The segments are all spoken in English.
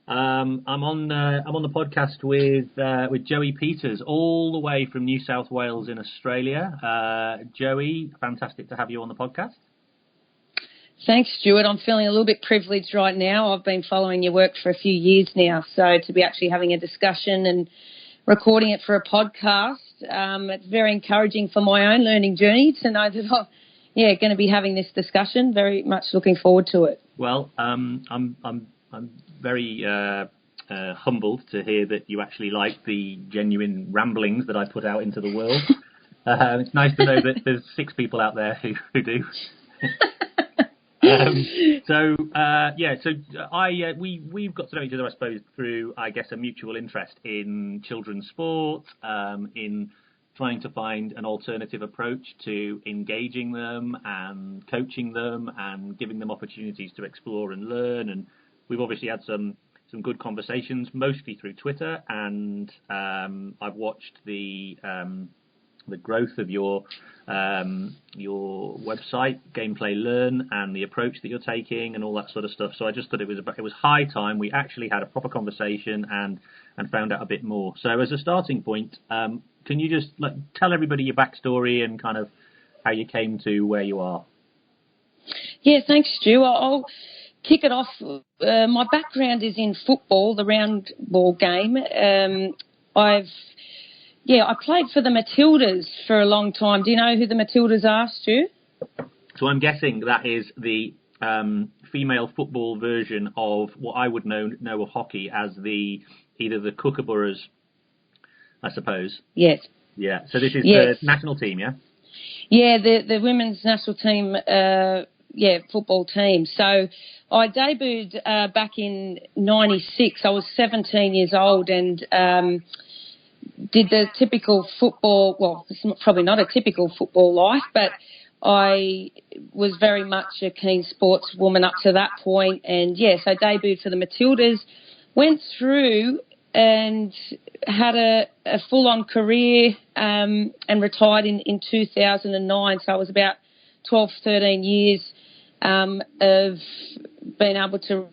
I'm on the podcast with Joey Peters, all the way from New South Wales in Australia. Joey, fantastic to have you on the podcast. Thanks, Stuart. I'm feeling a little bit privileged right now. I've been following your work for a few years now, so to be actually having a discussion and recording it for a podcast, it's very encouraging for my own learning journey to know that I'm going to be having this discussion. Very much looking forward to it. Well, I'm very humbled to hear that you actually like the genuine ramblings that I put out into the world. It's nice to know that there's 6 people out there who do. We've got to know each other, I suppose, through, I guess, a mutual interest in children's sport, in trying to find an alternative approach to engaging them and coaching them and giving them opportunities to explore and learn. And we've obviously had some good conversations, mostly through Twitter, and I've watched the growth of your website, Gameplay Learn, and the approach that you're taking and all that sort of stuff. So I just thought it was high time we actually had a proper conversation and found out a bit more. So as a starting point, can you just tell everybody your backstory and kind of how you came to where you are? Yeah, thanks, Stu. I'll kick it off. My background is in football, the round ball game. I played for the Matildas for a long time. Do you know who the Matildas are, Stu? So I'm guessing that is the female football version of what I would know of hockey as either the Kookaburras, I suppose. Yes. Yeah. So this is the national team, yeah? Yeah, the women's national team, football team. So I debuted back in 96. I was 17 years old and did the typical football, well, it's probably not a typical football life, but I was very much a keen sportswoman up to that point. And, so debuted for the Matildas, went through and had a full-on career and retired in 2009. So I was about 12, 13 years of being able to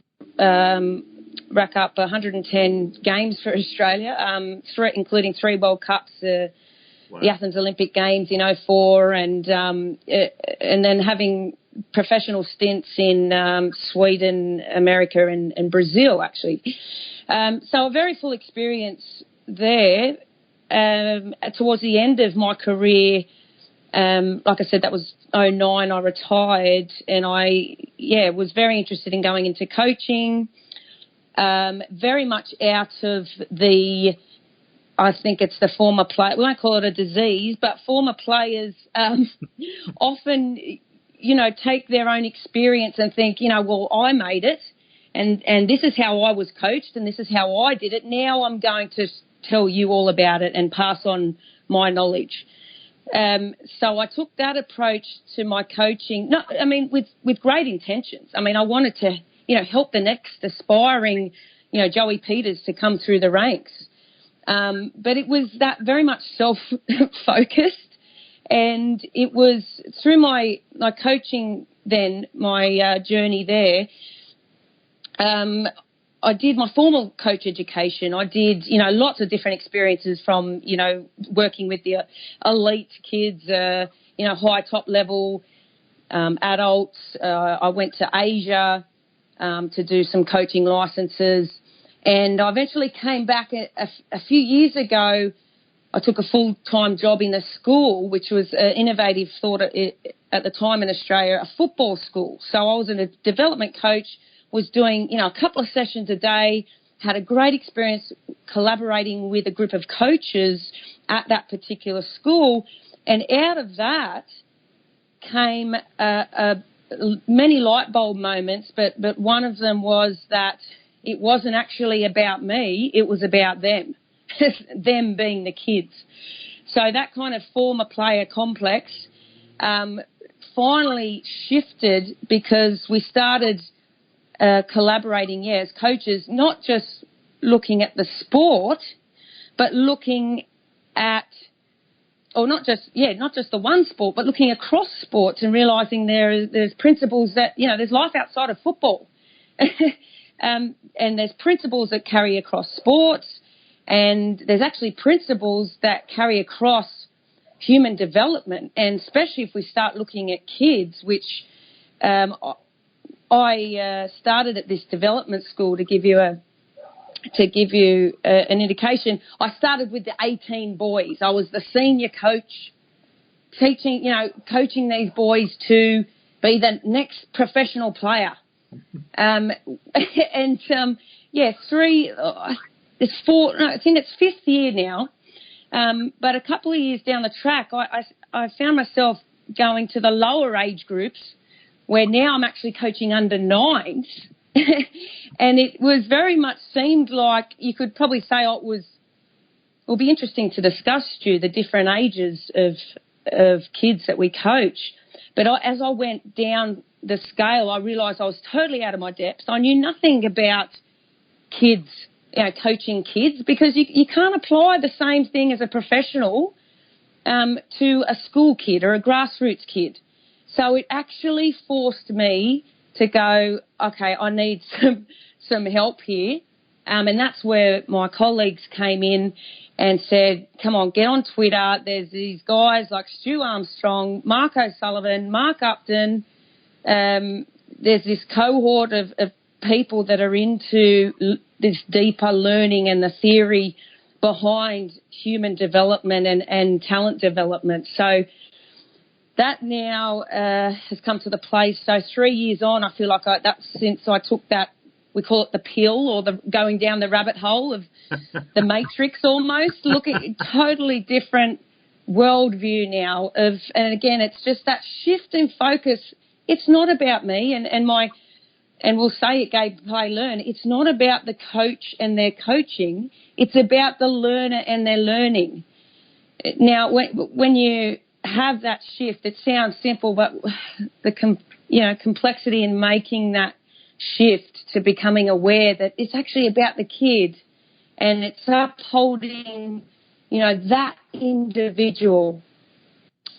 rack up 110 games for Australia, including 3 World Cups, the Athens Olympic Games in 2004, and then having professional stints in Sweden, America, and Brazil, actually. So a very full experience there. Towards the end of my career, like I said, that was 2009, I retired, and I was very interested in going into coaching. Very much out of I think it's the former player. We won't call it a disease, but former players often, take their own experience and think, well, I made it, and this is how I was coached, and this is how I did it. Now I'm going to tell you all about it and pass on my knowledge. So I took that approach to my coaching. No, I mean with great intentions. I mean I wanted to help the next aspiring, Joey Peters to come through the ranks. But it was that very much self-focused, and it was through my coaching then, my journey there, I did my formal coach education. I did, lots of different experiences from, working with the elite kids, high top level adults. I went to Asia to do some coaching licenses. And I eventually came back a few years ago. I took a full-time job in a school, which was an innovative thought at the time in Australia, a football school. So I was a development coach, was doing, a couple of sessions a day, had a great experience collaborating with a group of coaches at that particular school. And out of that came many light bulb moments, but one of them was that it wasn't actually about me, it was about them, them being the kids. So that kind of former player complex finally shifted because we started collaborating, as coaches, not just looking at the sport, but looking at, or not just the one sport, but looking across sports and realising there's principles that, there's life outside of football. and there's principles that carry across sports, and there's actually principles that carry across human development, and especially if we start looking at kids, which I started at this development school to give you an indication. I started with the 18 boys. I was the senior coach, coaching these boys to be the next professional player. I think it's fifth year now. But a couple of years down the track, I found myself going to the lower age groups, where now I'm actually coaching under nines. And it was very much seemed like you could probably say it'll be interesting to discuss, Stu, the different ages of kids that we coach. But as I went down the scale, I realised I was totally out of my depth. I knew nothing about kids, coaching kids, because you can't apply the same thing as a professional to a school kid or a grassroots kid. So it actually forced me to go, okay, I need some help here. And that's where my colleagues came in and said, come on, get on Twitter. There's these guys like Stu Armstrong, Mark O'Sullivan, Mark Upton. There's this cohort of people that are into this deeper learning and the theory behind human development and talent development. So that now has come to the place. So 3 years on, I feel like that's since I took that, we call it the pill, or the going down the rabbit hole of the Matrix almost. Look at totally different worldview now and again, it's just that shift in focus. It's not about me and we'll say it Game, Play, Learn. It's not about the coach and their coaching. It's about the learner and their learning. Now, when you have that shift, it sounds simple, but the complexity in making that shift to becoming aware that it's actually about the kid and it's upholding, that individual.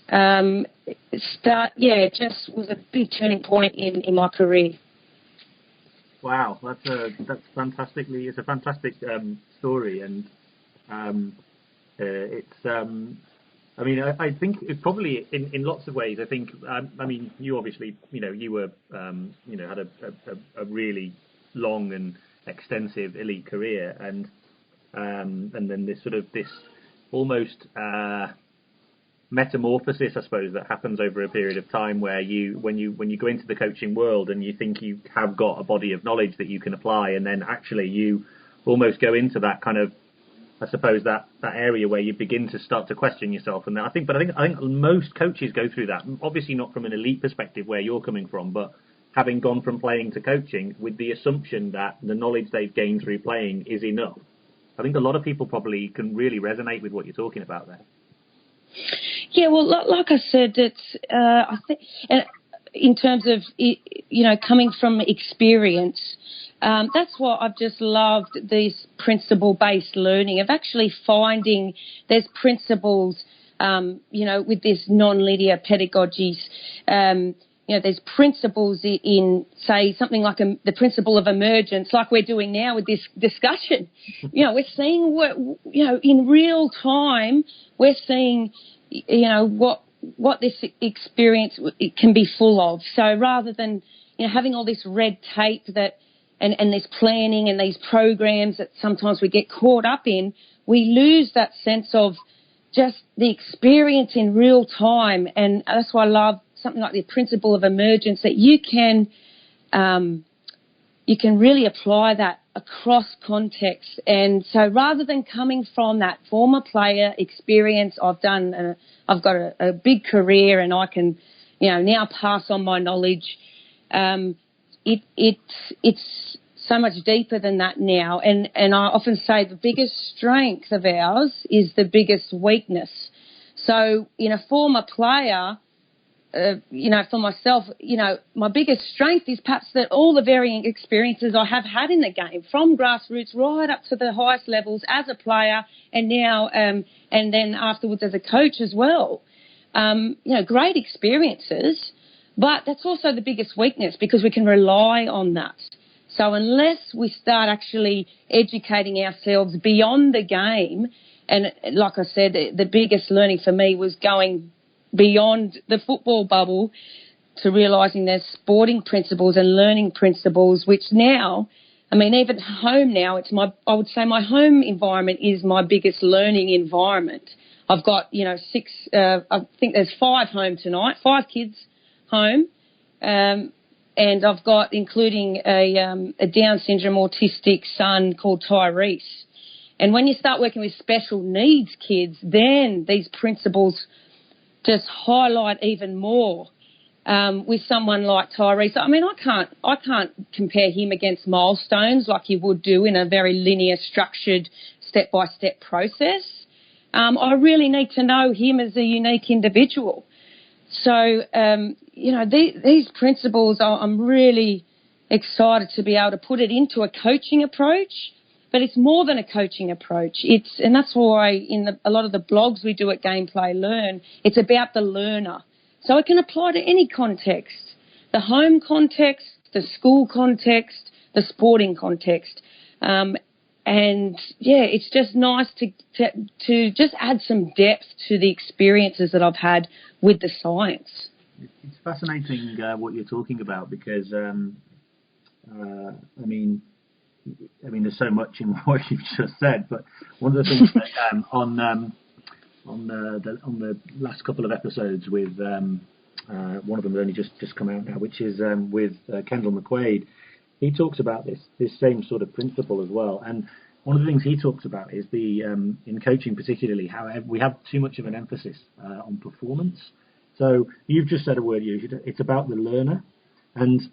It just was a big turning point in my career. Wow, that's fantastically. It's a fantastic story, and it's. I mean, I think it's probably in lots of ways. I think. I mean, you obviously, you were, had a really long and extensive elite career, and then this almost metamorphosis, I suppose, that happens over a period of time where when you go into the coaching world and you think you have got a body of knowledge that you can apply, and then actually you almost go into that kind of, I suppose, that area where you begin to start to question yourself. And I think most coaches go through that, obviously not from an elite perspective where you're coming from, but having gone from playing to coaching with the assumption that the knowledge they've gained through playing is enough. I think a lot of people probably can really resonate with what you're talking about there. Yeah, well, like I said, it's I think in terms of coming from experience, that's why I've just loved this principle-based learning of actually finding there's principles, with this non-linear pedagogies. There's principles in, say, something like the principle of emergence, like we're doing now with this discussion. We're seeing in real time, we're seeing, what this experience it can be full of. So rather than, having all this red tape and this planning and these programs that sometimes we get caught up in, we lose that sense of just the experience in real time. And that's why I love something like the principle of emergence, that you can really apply that across context. And so rather than coming from that former player experience, I've got a big career and I can, now pass on my knowledge. It's so much deeper than that now. And I often say the biggest strength of ours is the biggest weakness. So in a former player, for myself, my biggest strength is perhaps that all the varying experiences I have had in the game, from grassroots right up to the highest levels as a player, and now, and then afterwards as a coach as well. Great experiences, but that's also the biggest weakness because we can rely on that. So unless we start actually educating ourselves beyond the game, and like I said, the biggest learning for me was going beyond the football bubble to realising there's sporting principles and learning principles, which now, I mean, even home now, I would say my home environment is my biggest learning environment. I've got, I think there's 5 home tonight, 5 kids home, and I've got, including a Down syndrome autistic son called Tyrese. And when you start working with special needs kids, then these principles just highlight even more. With someone like Tyrese, I mean, I can't compare him against milestones like you would do in a very linear, structured, step-by-step process. I really need to know him as a unique individual. So, these principles, I'm really excited to be able to put it into a coaching approach, but it's more than a coaching approach. And that's why in a lot of the blogs we do at Gameplay Learn, it's about the learner. So it can apply to any context, the home context, the school context, the sporting context. It's just nice to just add some depth to the experiences that I've had with the science. It's fascinating what you're talking about because, there's so much in what you've just said, but one of the things that, on the last couple of episodes with one of them has only just come out now, which is with Kendall McQuaid. He talks about this same sort of principle as well. And one of the things he talks about is in coaching particularly, how we have too much of an emphasis on performance. So you've just said a word used. It's about the learner, and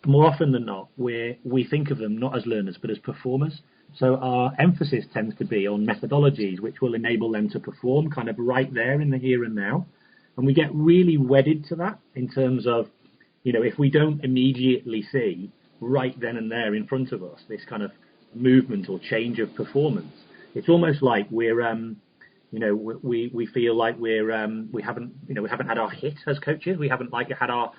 more often than not, we think of them not as learners but as performers. So our emphasis tends to be on methodologies which will enable them to perform kind of right there in the here and now. And we get really wedded to that in terms of, if we don't immediately see right then and there in front of us this kind of movement or change of performance, it's almost like we're, we feel like we haven't had our hit as coaches. We haven't had our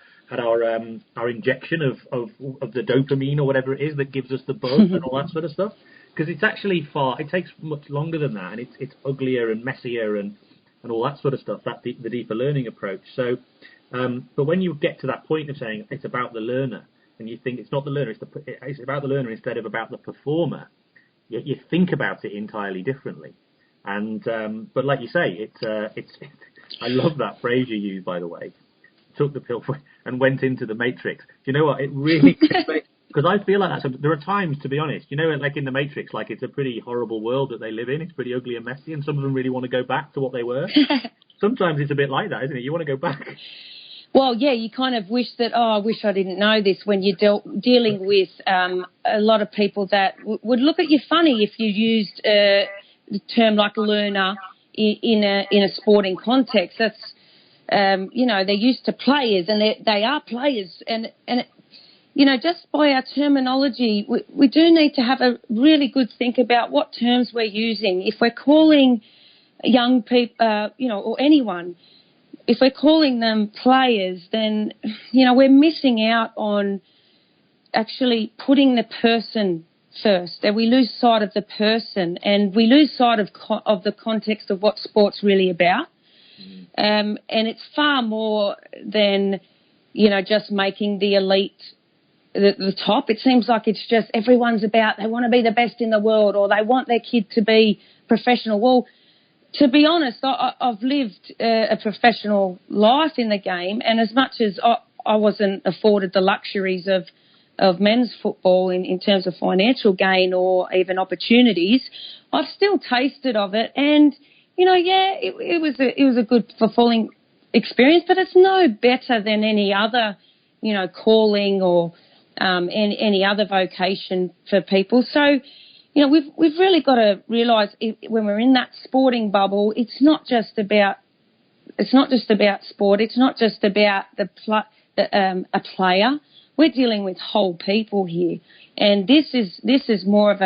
injection of the dopamine or whatever it is that gives us the buzz and all that sort of stuff. Because it's actually it takes much longer than that, and it's uglier and messier and all that sort of stuff, the deeper learning approach. So, but when you get to that point of saying it's about the learner, and you think it's not the learner, it's about the learner instead of about the performer, you think about it entirely differently. And but like you say, it's I love that phrase you use, by the way. Took the pill and went into the Matrix. Do you know what? It really, because I feel like that. So there are times, to be honest, like in the Matrix, like it's a pretty horrible world that they live in. It's pretty ugly and messy, and some of them really want to go back to what they were. Sometimes it's a bit like that, isn't it? You want to go back. Well, yeah, you kind of wish that, I wish I didn't know this when you're dealing with a lot of people that would look at you funny if you used the term like learner in a sporting context. That's they're used to players, and they are players, and just by our terminology, we do need to have a really good think about what terms we're using. If we're calling young people, or anyone, if we're calling them players, then we're missing out on actually putting the person first. That we lose sight of the person, and we lose sight of the context of what sport's really about. And it's far more than, just making the elite the top. It seems like it's just everyone's about, they want to be the best in the world, or they want their kid to be professional. Well, to be honest, I've lived a professional life in the game, and as much as I wasn't afforded the luxuries of men's football in terms of financial gain or even opportunities, I've still tasted of it, and it was a good, fulfilling experience, but it's no better than any other, calling or any other vocation for people. So, we've really got to realise when we're in that sporting bubble, it's not just about sport. It's not just about a player. We're dealing with whole people here, and this is more of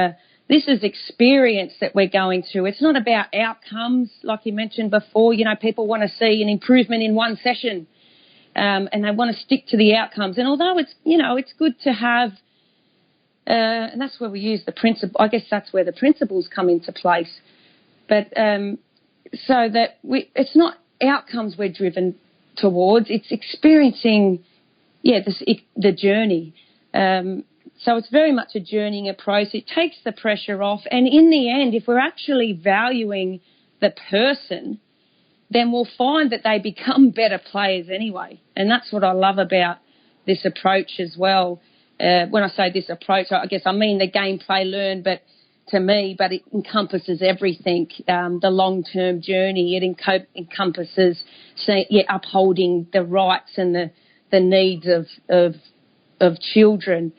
this is experience that we're going through. It's not about outcomes, like you mentioned before. People want to see an improvement in one session, and they want to stick to the outcomes. And although it's good to have and that's where we use the principle. I guess that's where the principles come into place. But so that it's not outcomes we're driven towards; it's experiencing, the journey. So it's very much a journeying approach. It takes the pressure off, and in the end, if we're actually valuing the person, then we'll find that they become better players anyway. And that's what I love about this approach as well. When I say this approach, I guess I mean the game, play, learn, but it encompasses everything, the long-term journey. It encompasses upholding the rights and the needs of children.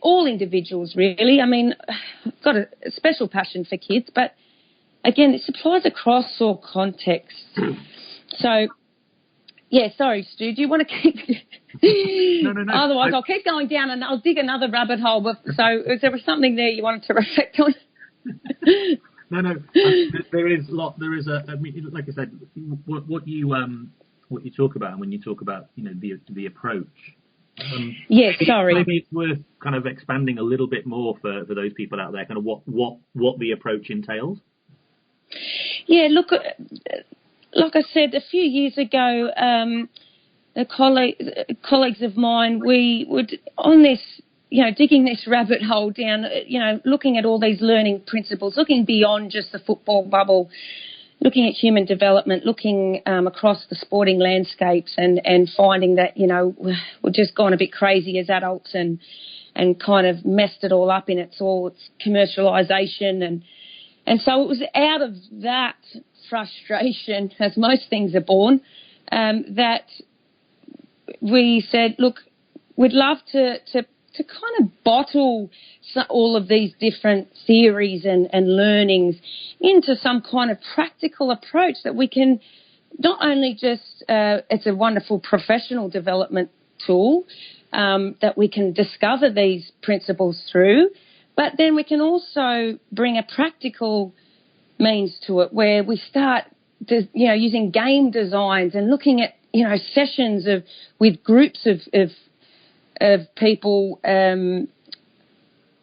All individuals, really. I mean, I've got a special passion for kids, but again, this applies across all contexts. So, sorry, Stu, do you want to keep... No. Otherwise, I'll keep going down and I'll dig another rabbit hole. So is there something there you wanted to reflect on? No. There is I mean, like I said, what you talk about when you talk about, the approach. Sorry. Maybe it's worth kind of expanding a little bit more for those people out there, kind of what the approach entails. Yeah, look, like I said, a few years ago, colleagues of mine, we would, on this, digging this rabbit hole down, looking at all these learning principles, looking beyond just the football bubble, looking at human development, looking across the sporting landscapes and finding that, we've just gone a bit crazy as adults and kind of messed it all up in its commercialisation. And so it was out of that frustration, as most things are born, that we said, look, we'd love to kind of bottle all of these different theories and learnings into some kind of practical approach that we can not only just, it's a wonderful professional development tool that we can discover these principles through, but then we can also bring a practical means to it where we start using game designs and looking at, sessions with groups of people,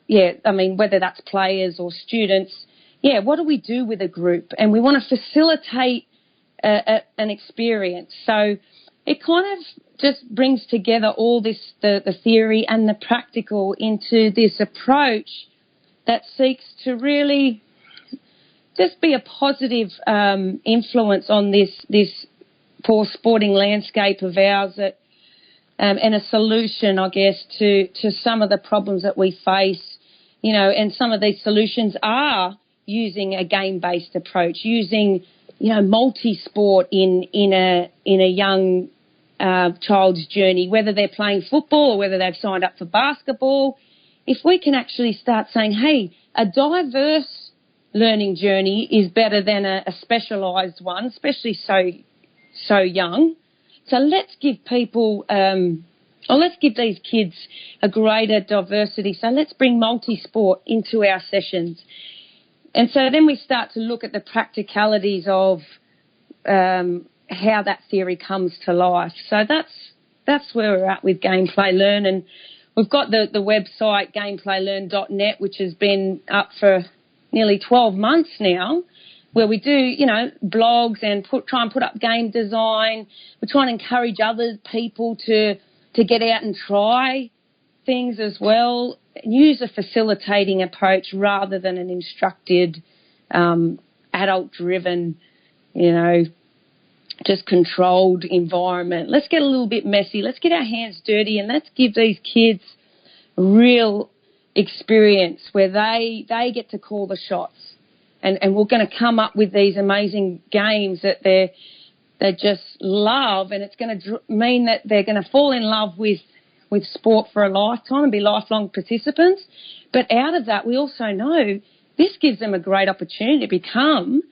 whether that's players or students. What do we do with a group? And we want to facilitate an experience. So it kind of just brings together all this, the theory and the practical into this approach that seeks to really just be a positive influence on this poor sporting landscape of ours, that and a solution, I guess, to some of the problems that we face, and some of these solutions are using a game-based approach, using, multi-sport in a young child's journey, whether they're playing football or whether they've signed up for basketball. If we can actually start saying, hey, a diverse learning journey is better than a specialised one, especially so young. So let's give people, let's give these kids a greater diversity. So let's bring multi-sport into our sessions. And so then we start to look at the practicalities of how that theory comes to life. So that's where we're at with Game, Play, Learn. And we've got the website gameplaylearn.net, which has been up for nearly 12 months now, where we do, blogs and try and put up game design. We try and encourage other people to get out and try things as well, and use a facilitating approach rather than an instructed, adult-driven, just controlled environment. Let's get a little bit messy. Let's get our hands dirty, and let's give these kids real experience where they get to call the shots. And we're going to come up with these amazing games that they just love, and it's going to mean that they're going to fall in love with sport for a lifetime and be lifelong participants. But out of that, we also know this gives them a great opportunity to become,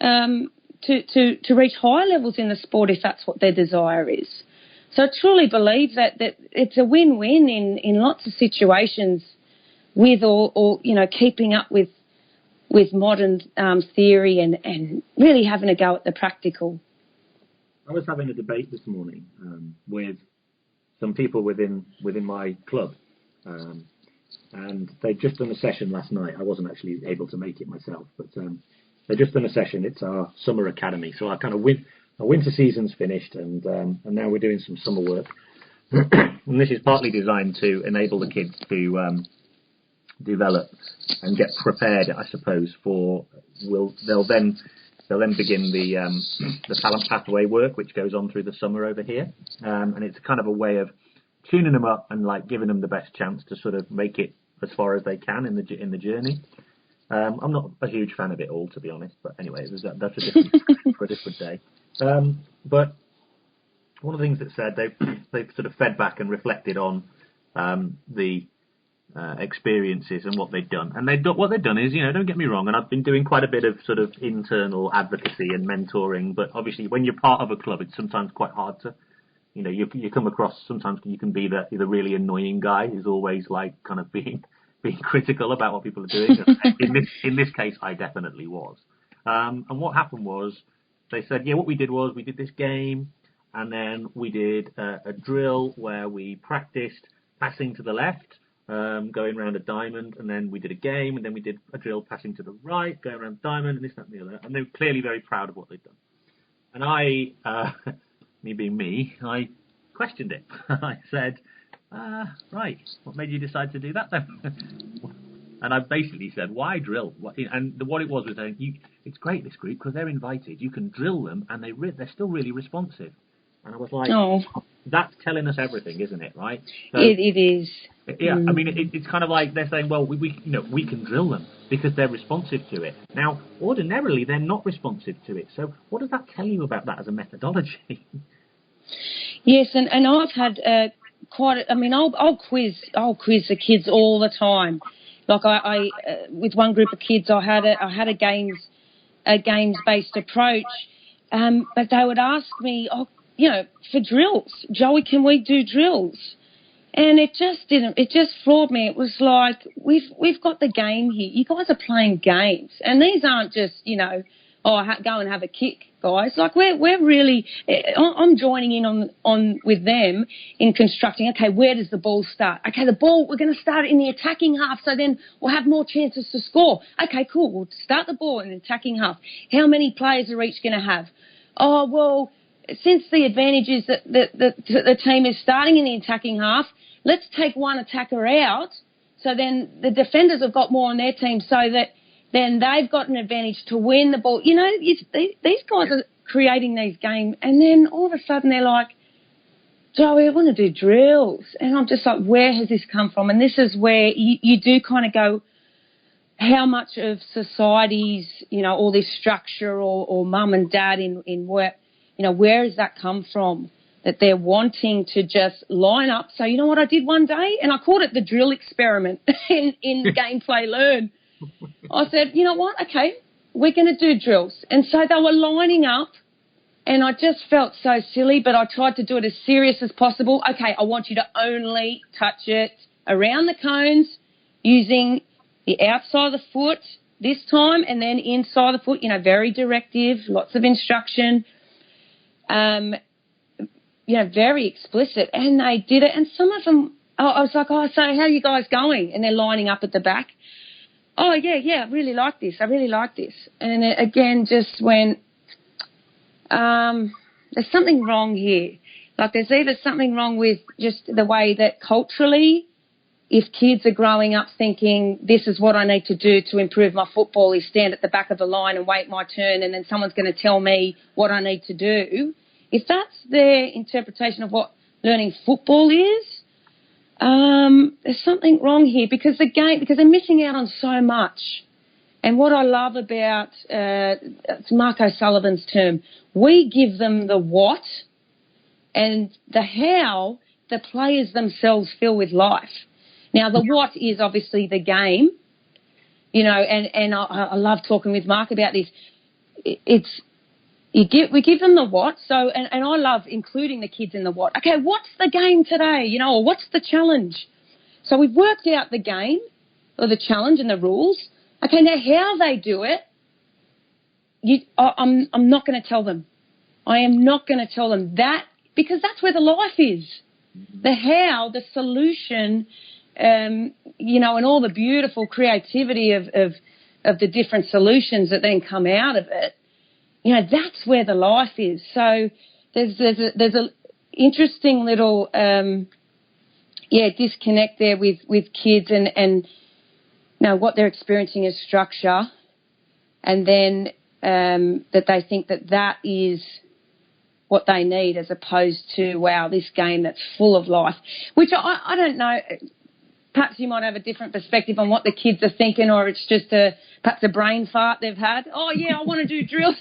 to reach high levels in the sport if that's what their desire is. So I truly believe that it's a win-win in lots of situations with or keeping up with modern theory and really having a go at the practical. I was having a debate this morning with some people within my club, and they'd just done a session last night. I wasn't actually able to make it myself, but they'd just done a session. It's our summer academy, so our winter season's finished, and now we're doing some summer work. And this is partly designed to enable the kids to develop and get prepared, I suppose, for they'll then begin the talent pathway work, which goes on through the summer over here, and it's kind of a way of tuning them up and like giving them the best chance to sort of make it as far as they can in the journey. I'm not a huge fan of it all, to be honest, but anyway, that's for a different day. But one of the things that said they've sort of fed back and reflected on the experiences and what they've done, and what they've done is, don't get me wrong, and I've been doing quite a bit of sort of internal advocacy and mentoring, but obviously when you're part of a club, it's sometimes quite hard to, you come across, sometimes you can be the really annoying guy who's always like kind of being critical about what people are doing. In this case, I definitely was. And what happened was, they said, what we did was we did this game, and then we did a drill where we practiced passing to the left, going around a diamond, and then we did a game, and then we did a drill passing to the right, going around a diamond, and this, that, and the other. And they were clearly very proud of what they'd done. And I, me being me, I questioned it. I said, right, what made you decide to do that then? And I basically said, why drill? And what it was saying, it's great, this group, because they're invited. You can drill them, and they're still really responsive. And I was like, that's telling us everything, isn't it, right? So, it is. Yeah, I mean, it's kind of like they're saying, well, we can drill them because they're responsive to it. Now, ordinarily, they're not responsive to it. So what does that tell you about that as a methodology? Yes, and I've had I'll quiz the kids all the time. Like I with one group of kids, I had a games based approach, but they would ask me, for drills, Joey, can we do drills? And it just floored me. It was like, we've got the game here. You guys are playing games, and these aren't just go and have a kick, guys. Like we're really, I'm joining in on with them in constructing. Okay, where does the ball start? Okay, the ball, we're going to start it in the attacking half, so then we'll have more chances to score. Okay, cool. We'll start the ball in the attacking half. How many players are each going to have? Oh well, since the advantage is that the team is starting in the attacking half, let's take one attacker out. So then the defenders have got more on their team, so that then they've got an advantage to win the ball. These guys are creating these games, and then all of a sudden they're like, Joey, I want to do drills. And I'm just like, where has this come from? And this is where you do kind of go, how much of society's, all this structure or mum and dad in work, where has that come from? That they're wanting to just line up. So you know what I did one day? And I called it the drill experiment in Gameplay Learn. I said, you know what? Okay, we're going to do drills. And so they were lining up, and I just felt so silly, but I tried to do it as serious as possible. Okay, I want you to only touch it around the cones using the outside of the foot this time, and then inside the foot, very directive, lots of instruction, very explicit. And they did it. And some of them, I was like, so how are you guys going? And they're lining up at the back. Oh, yeah, I really like this. And it, again, just went, there's something wrong here. Like there's either something wrong with just the way that culturally, if kids are growing up thinking this is what I need to do to improve my football is stand at the back of the line and wait my turn, and then someone's going to tell me what I need to do. If that's their interpretation of what learning football is, there's something wrong here because they're missing out on so much. And what I love about it's Mark O'Sullivan's term, we give them the what, and the how the players themselves fill with life. Now, the what is obviously the game, and I love talking with Mark about this. We give them the what, so and I love including the kids in the what. Okay, what's the game today, or what's the challenge? So we've worked out the game or the challenge and the rules. Okay, now how they do it, I'm not going to tell them. I am not going to tell them that because that's where the life is. The how, the solution, and all the beautiful creativity of the different solutions that then come out of it, that's where the life is. So there's a interesting little disconnect there with kids and what they're experiencing as structure, and then that they think that is what they need, as opposed to, wow, this game that's full of life, which I don't know. Perhaps you might have a different perspective on what the kids are thinking, or it's just perhaps a brain fart they've had. Oh, yeah, I want to do drills,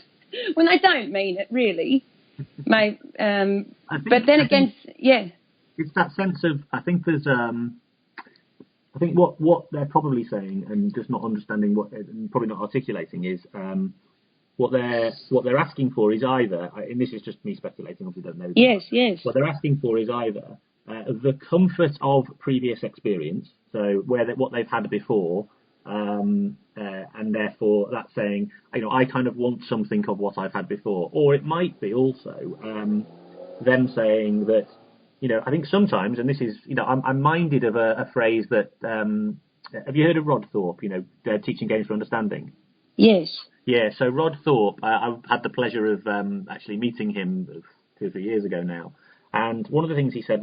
when they don't mean it, really. But then again, it's that sense of, I think there's, I think what they're probably saying, and just not understanding and probably not articulating, is what they're asking for is either, and this is just me speculating, obviously don't know. Yes. What they're asking for is either the comfort of previous experience, so what they've had before, and therefore that's saying, I kind of want something of what I've had before. Or it might be also them saying that, I think sometimes, and this is, I'm minded of a phrase that, have you heard of Rod Thorpe, teaching games for understanding? Yes. Yeah, so Rod Thorpe, I've had the pleasure of actually meeting him 2 or 3 years ago now. And one of the things he said,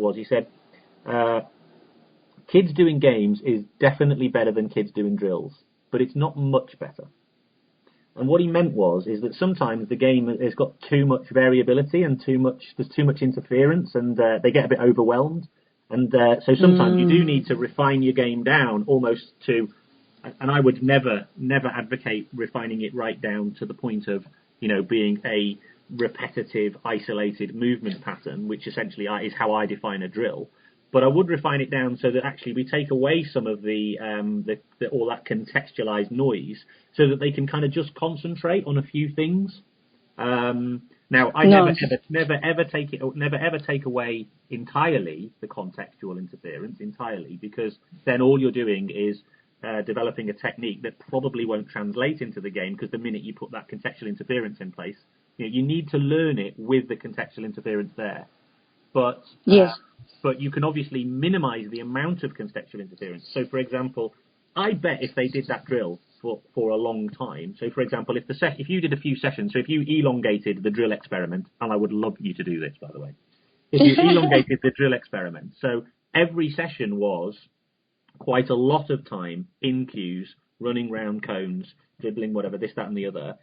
kids doing games is definitely better than kids doing drills, but it's not much better. And what he meant is that sometimes the game has got too much variability and there's too much interference, and they get a bit overwhelmed. And so sometimes you do need to refine your game down almost to, and I would never advocate refining it right down to the point of, being a repetitive, isolated movement pattern, which essentially is how I define a drill. But I would refine it down so that actually we take away some of the all that contextualized noise, so that they can kind of just concentrate on a few things. Now, I never ever take away entirely the contextual interference entirely, because then all you're doing is developing a technique that probably won't translate into the game, because the minute you put that contextual interference in place, you need to learn it with the contextual interference there. But yes. But you can obviously minimize the amount of contextual interference. So, for example, I bet if they did that drill for a long time, so, for example, if you did a few sessions, so if you elongated the drill experiment, and I would love you to do this, by the way, if you elongated the drill experiment, so every session was quite a lot of time in queues, running round cones, dribbling, whatever, this, that, and the other,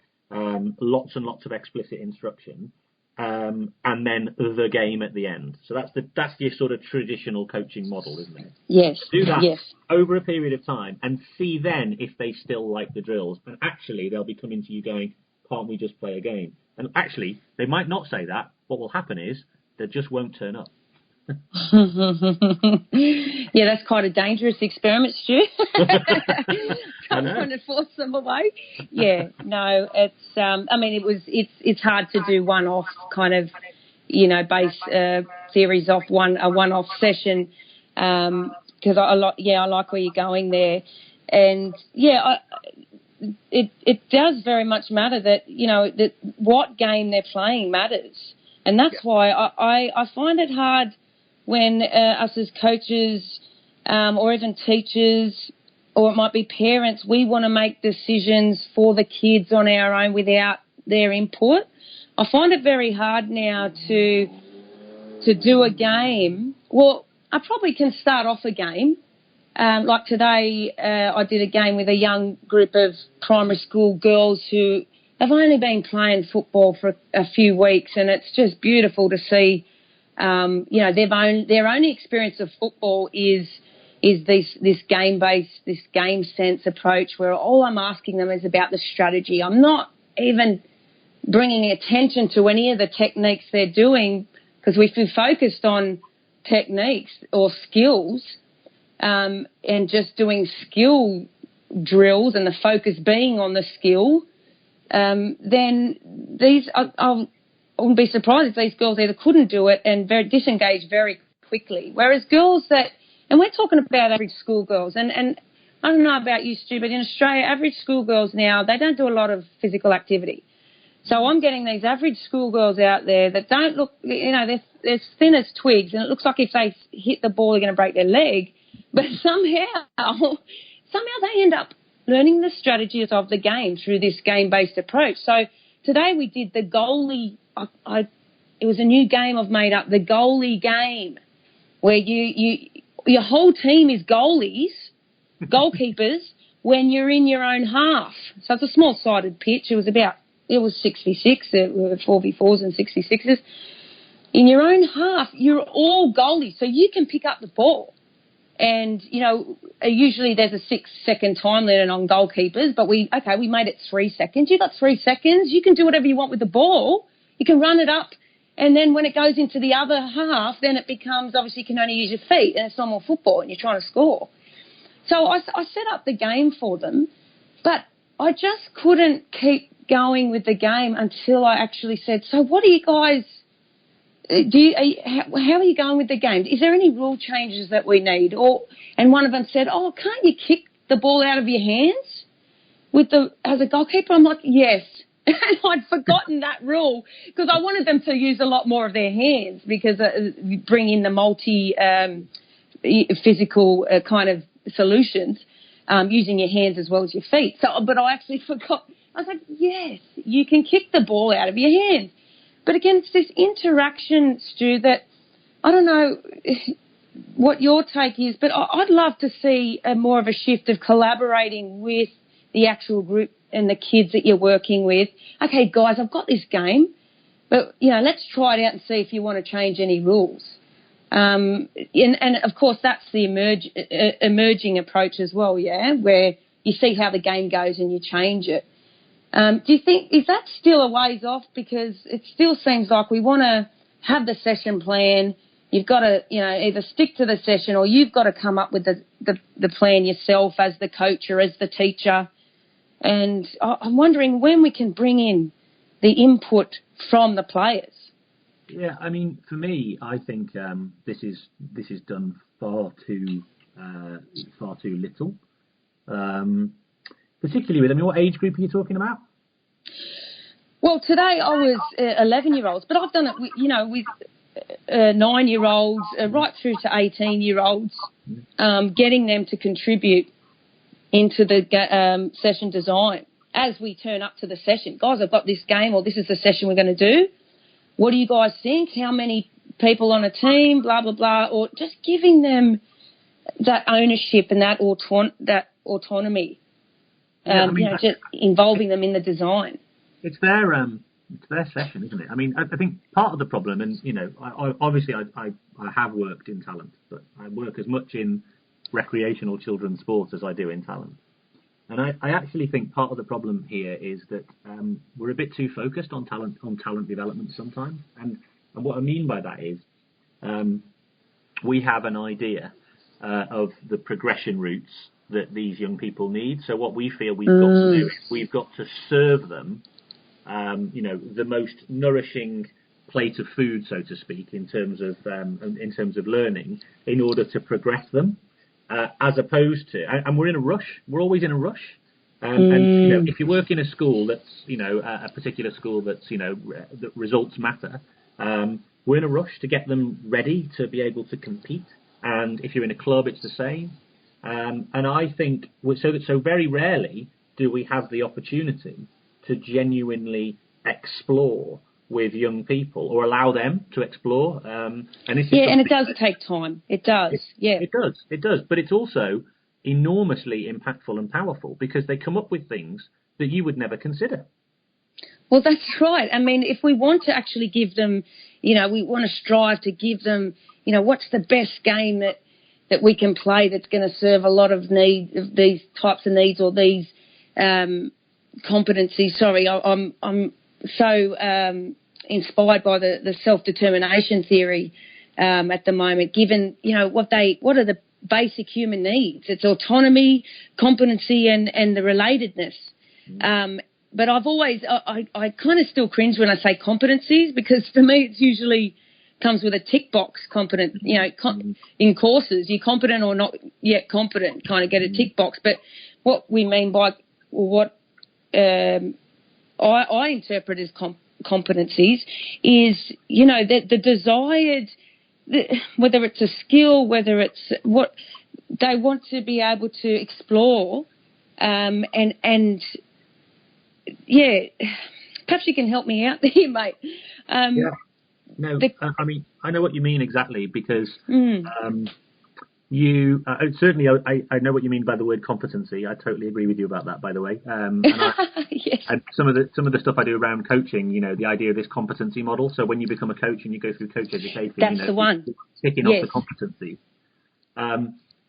lots and lots of explicit instruction, and then the game at the end. So that's your sort of traditional coaching model, isn't it? Yes. Do that over a period of time and see then if they still like the drills. And actually, they'll be coming to you going, can't we just play a game? And actually, they might not say that. What will happen is they just won't turn up. Yeah, that's quite a dangerous experiment, Stu. I know. Trying to force them away. Yeah, no, it's. It's hard to do one-off kind of, base theories off a one-off session, because I like where you're going there, and it does very much matter that that what game they're playing matters, and that's why I find it hard when us as coaches or even teachers, or it might be parents, we want to make decisions for the kids on our own without their input. I find it very hard now to do a game. Well, I probably can start off a game. Like today, I did a game with a young group of primary school girls who have only been playing football for a few weeks, and it's just beautiful to see. Their only experience of football is this game-based, this game sense approach, where all I'm asking them is about the strategy. I'm not even bringing attention to any of the techniques they're doing, because if we focused on techniques or skills and just doing skill drills and the focus being on the skill, then I wouldn't be surprised if these girls either couldn't do it and disengage very quickly. Whereas girls and we're talking about average school girls, and I don't know about you, Stu, but in Australia, average school girls now, they don't do a lot of physical activity. So I'm getting these average schoolgirls out there that don't look, they're as thin as twigs, and it looks like if they hit the ball, they're going to break their leg. But somehow they end up learning the strategies of the game through this game-based approach. So today we did the goalie. It was a new game I've made up, the Goalie Game, where your whole team is goalies, goalkeepers, when you're in your own half. So it's a small-sided pitch. It was 66, 4v4s and 66s. In your own half, you're all goalies, so you can pick up the ball. And, usually there's a 6-second time limit on goalkeepers, but we made it 3 seconds. You've got 3 seconds. You can do whatever you want with the ball. You can run it up. And then when it goes into the other half, then it becomes, obviously, you can only use your feet, and it's normal football, and you're trying to score. So I set up the game for them, but I just couldn't keep going with the game until I actually said, so what do you guys how are you going with the game? Is there any rule changes that we need? And one of them said, can't you kick the ball out of your hands as a goalkeeper? I'm like, yes. And I'd forgotten that rule because I wanted them to use a lot more of their hands because bring in the multi-physical kind of solutions, using your hands as well as your feet. But I actually forgot. I was like, yes, you can kick the ball out of your hands. But again, it's this interaction, Stu, that I don't know what your take is, but I'd love to see more of a shift of collaborating with the actual group and the kids that you're working with. Okay, guys, I've got this game, but, let's try it out and see if you want to change any rules. And of course, that's the emerging approach as well, yeah, where you see how the game goes and you change it. Do you think, is that still a ways off? Because it still seems like we want to have the session plan. You've got to, either stick to the session or you've got to come up with the plan yourself as the coach or as the teacher. And I'm wondering when we can bring in the input from the players. Yeah, I mean, for me, I think this is done far too little. Particularly with, what age group are you talking about? Well, today I was 11-year-olds, but I've done it, with 9-year-olds, right through to 18-year-olds, getting them to contribute into the session design as we turn up to the session. Guys, I've got this game, or this is the session we're going to do. What do you guys think? How many people on a team? Blah, blah, blah. Or just giving them that ownership and that autonomy. Just involving them in the design. It's their session, isn't it? I mean, I think part of the problem, and I have worked in talent, but I work as much in recreational children's sports as I do in talent. And I actually think part of the problem here is that we're a bit too focused on talent development sometimes. And what I mean by that is we have an idea of the progression routes that these young people need. So what we feel we've got to do is we've got to serve them, the most nourishing plate of food, so to speak, in terms of learning, in order to progress them, as opposed to, and we're in a rush. We're always in a rush. And if you work in a school that's, a particular school that's, that results matter, we're in a rush to get them ready to be able to compete. And if you're in a club, it's the same. And I think so very rarely do we have the opportunity to genuinely explore with young people or allow them to explore. And it does take time. It does. It does. But it's also enormously impactful and powerful because they come up with things that you would never consider. Well, that's right. I mean, if we want to actually give them, we want to strive to give them, what's the best game that we can play that's going to serve a lot of needs, of these types of needs or these competencies. Sorry, I'm so inspired by the self-determination theory at the moment, given, what are the basic human needs? It's autonomy, competency and the relatedness. But I've always, I kind of still cringe when I say competencies because for me it's usually comes with a tick box competent, in courses, you're competent or not yet competent, kind of get a tick box. But what we mean by, what I interpret as competencies is, you know, the desired, whether it's a skill, whether it's what they want to be able to explore, and yeah, perhaps you can help me out there, mate. Yeah. No, I mean, I know what you mean exactly, because you certainly, I know what you mean by the word competency. I totally agree with you about that, by the way. Yes. And some of the stuff I do around coaching, you know, the idea of this competency model. So when you become a coach and you go through coach education, that's, you know, the one. ticking off the competencies.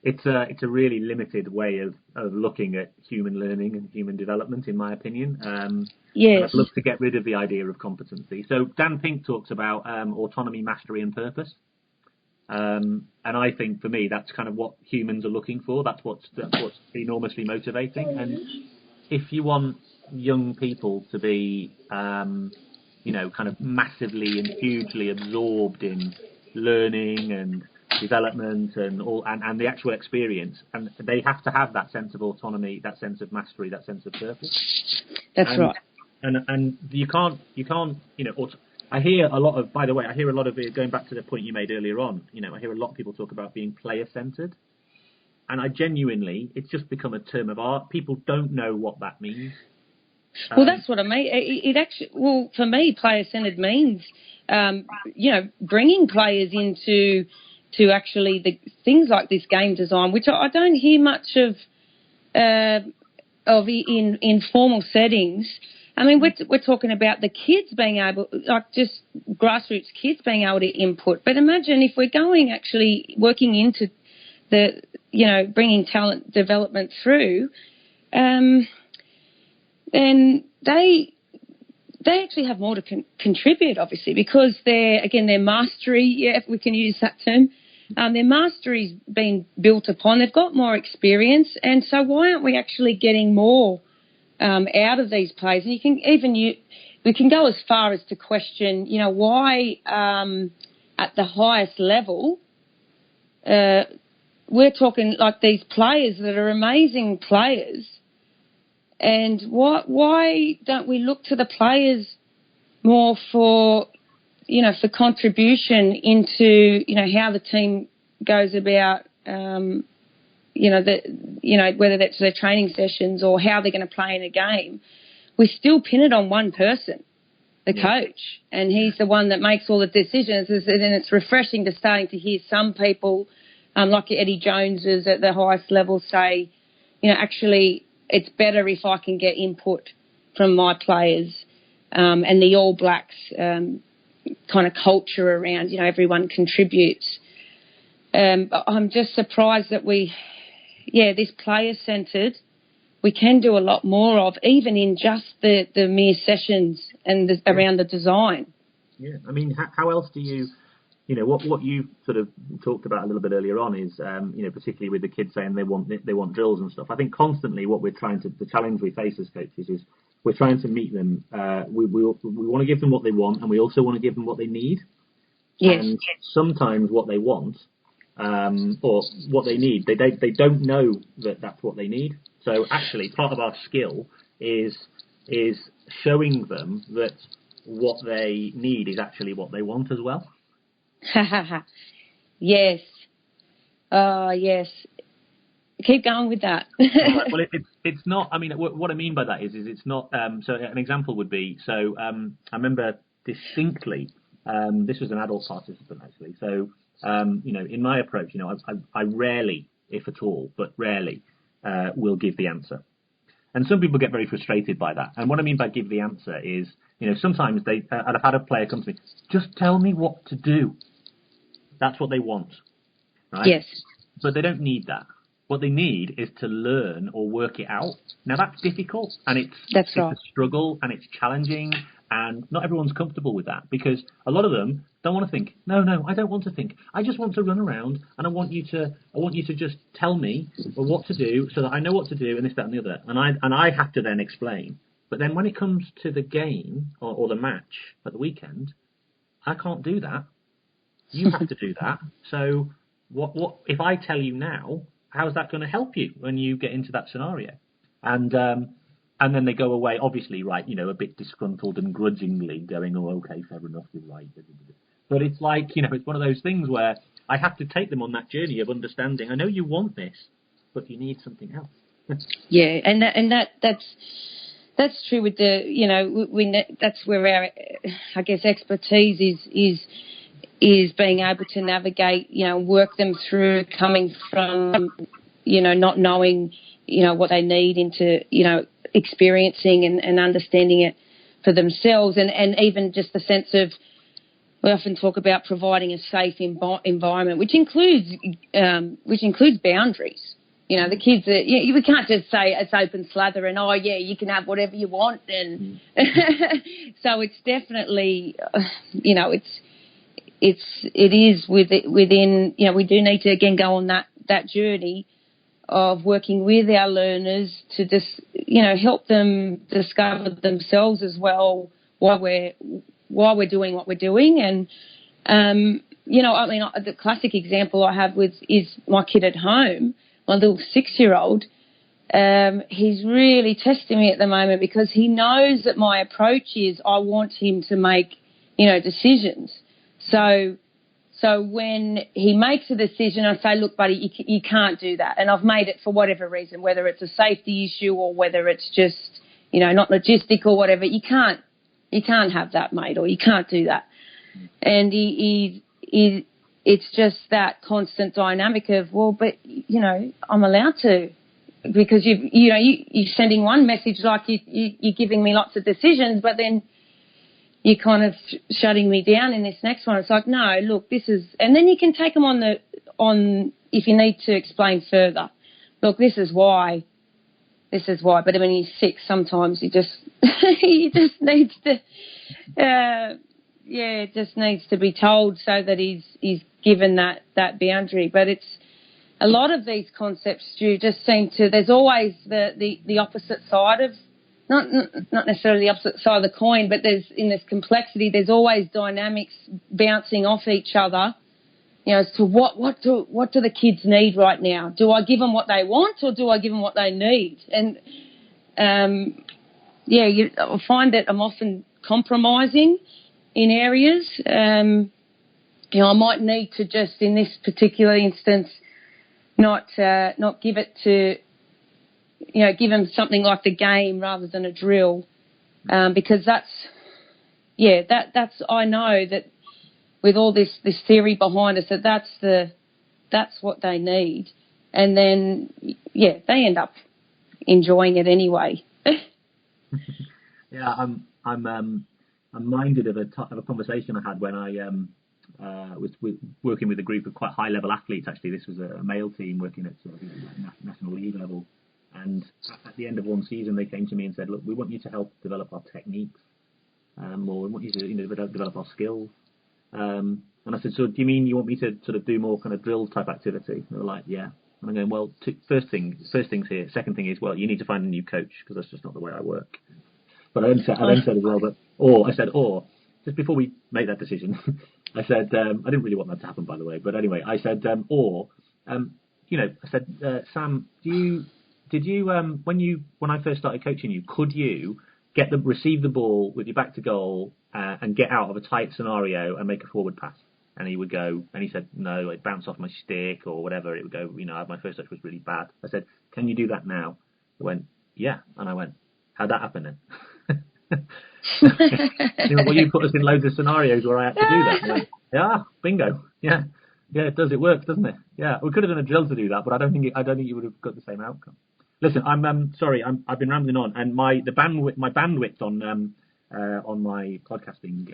It's a really limited way of looking at human learning and human development, in my opinion. Yes. I'd love to get rid of the idea of competency. So Dan Pink talks about autonomy, mastery, and purpose. And I think, for me, that's kind of what humans are looking for. That's what's enormously motivating. And if you want young people to be, you know, kind of massively and hugely absorbed in learning and development and the actual experience, and they have to have that sense of autonomy, that sense of mastery, that sense of purpose. That's right. And you can't, you know. I hear a lot of, by the way, going back to the point you made earlier on. You know, I hear a lot of people talk about being player-centered, and I genuinely, it's just become a term of art. People don't know what that means. Well, that's what I mean. It actually, well, for me, player-centered means, you know, bringing players into actually the things like this game design, which I don't hear much of in formal settings. I mean, we're talking about the kids being able, like just grassroots kids being able to input. But imagine if we're going actually working into the, you know, bringing talent development through, then they actually have more to contribute, obviously, because their mastery, if we can use that term, their mastery's been built upon. They've got more experience, and so why aren't we actually getting more out of these players? And we can go as far as to question, you know, why at the highest level we're talking like these players that are amazing players, and why don't we look to the players more for, you know, for contribution into, you know, how the team goes about, whether that's their training sessions or how they're going to play in a game. We still pin it on one person, the coach, and he's the one that makes all the decisions. And it's refreshing to starting to hear some people, like Eddie Joneses at the highest level, say, you know, actually it's better if I can get input from my players, and the All Blacks kind of culture around, you know, everyone contributes. I'm just surprised that this player-centred, we can do a lot more of, even in just the mere sessions and around the design. Yeah, I mean, how else do you, you know, what you sort of talked about a little bit earlier on is, you know, particularly with the kids saying they want drills and stuff. I think constantly what the challenge we face as coaches is we're trying to meet them. We want to give them what they want, and we also want to give them what they need. Yes. And sometimes what they want, or what they need, they don't know that that's what they need. So actually, part of our skill is showing them that what they need is actually what they want as well. Yes. Yes. Keep going with that. Well, it's not. I mean, what I mean by that is it's not. So an example would be. So I remember distinctly. This was an adult participant actually. So you know, in my approach, you know, I rarely, if at all, but rarely, will give the answer. And some people get very frustrated by that. And what I mean by give the answer is, you know, sometimes I've had a player come to me, just tell me what to do. That's what they want, right? Yes. But they don't need that. What they need is to learn or work it out. Now that's difficult, and it's a struggle, and it's challenging, and not everyone's comfortable with that, because a lot of them don't want to think. No, I don't want to think. I just want to run around, and I want you to just tell me what to do so that I know what to do, and this, that, and the other. And I have to then explain. But then when it comes to the game or the match at the weekend, I can't do that. You have to do that. So what if I tell you now? How's that going to help you when you get into that scenario? And and then they go away, obviously, right, a bit disgruntled and grudgingly going, oh, okay, fair enough, you're right. But it's like, it's one of those things where I have to take them on that journey of understanding. I know you want this, but you need something else. Yeah, and that's true with the, that's where our, I guess, expertise is being able to navigate, work them through coming from, not knowing, what they need into, experiencing and understanding it for themselves, and even just the sense of, we often talk about providing a safe environment, which includes boundaries. The kids, we can't just say it's open slather and, oh, yeah, you can have whatever you want. And so it's definitely, it is within, we do need to, again, go on that journey of working with our learners to just, help them discover themselves as well while we're doing what we're doing. And, the classic example I have is my kid at home, my little 6-year-old. He's really testing me at the moment because he knows that my approach is I want him to make, decisions. So when he makes a decision, I say, look, buddy, you can't do that. And I've made it for whatever reason, whether it's a safety issue or whether it's just, not logistic or whatever. You can't have that, mate, or you can't do that. And it's just that constant dynamic of, well, but, I'm allowed to, because you're sending one message like you're giving me lots of decisions, but then you're kind of shutting me down in this next one. It's like, no, look, this is, and then you can take them on if you need to explain further. Look, this is why. But when he's 6, sometimes he just needs to, it just needs to be told so that he's given that boundary. But it's a lot of these concepts, Stu, just seem to, there's always the opposite side of, not necessarily the opposite side of the coin, but there's, in this complexity, there's always dynamics bouncing off each other, as to what do the kids need right now? Do I give them what they want or do I give them what they need? And, I find that I'm often compromising in areas. I might need to just, in this particular instance, not give it to, give them something like the game rather than a drill, because that's I know that with all this theory behind us, that's what they need, and then they end up enjoying it anyway. Yeah, I'm minded of a conversation I had when I was working with a group of quite high level athletes. Actually, this was a male team working at sort of national league level. And at the end of one season, they came to me and said, look, we want you to help develop our techniques, or we want you to develop our skills. And I said, so do you mean you want me to sort of do more kind of drill type activity? And they were like, yeah. And I'm going, well, first thing's here. Second thing is, well, you need to find a new coach because that's just not the way I work. But I then said as well, or just before we make that decision, I said, I didn't really want that to happen, by the way. But anyway, I said, I said, Sam, Did you when I first started coaching you, could you receive the ball with your back to goal and get out of a tight scenario and make a forward pass? And he would go, and he said, no, it bounced off my stick or whatever. It would go, my first touch was really bad. I said, can you do that now? He went, yeah. And I went, how'd that happen then? Well, you put us in loads of scenarios where I had to do that. And I went, yeah, bingo. Yeah, it does. It works, doesn't it? Yeah, we could have done a drill to do that, but I don't think you would have got the same outcome. Listen, I'm sorry. I've been rambling on, and my bandwidth on my podcasting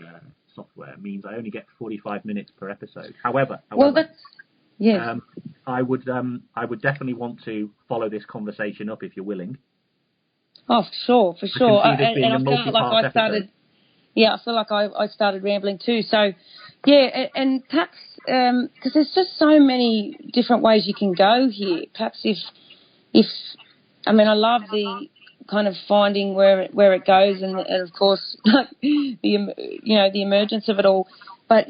software means I only get 45 minutes per episode. However, I would definitely want to follow this conversation up if you're willing. Oh, for sure. I feel like I started rambling too. So, and perhaps because there's just so many different ways you can go here. Perhaps if I love the kind of finding where it goes, and of course the emergence of it all. But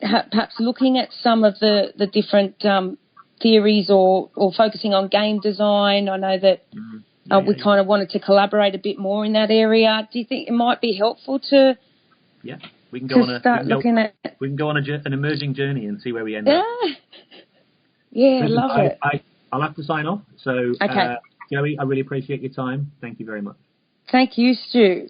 perhaps looking at some of the different theories or focusing on game design. I know that We kind of wanted to collaborate a bit more in that area. Do you think it might be helpful to? Yeah, we can go on an emerging journey and see where we end up. Yeah, I love it. I'll have to sign off. So, okay. Joey, I really appreciate your time. Thank you very much. Thank you, Stu.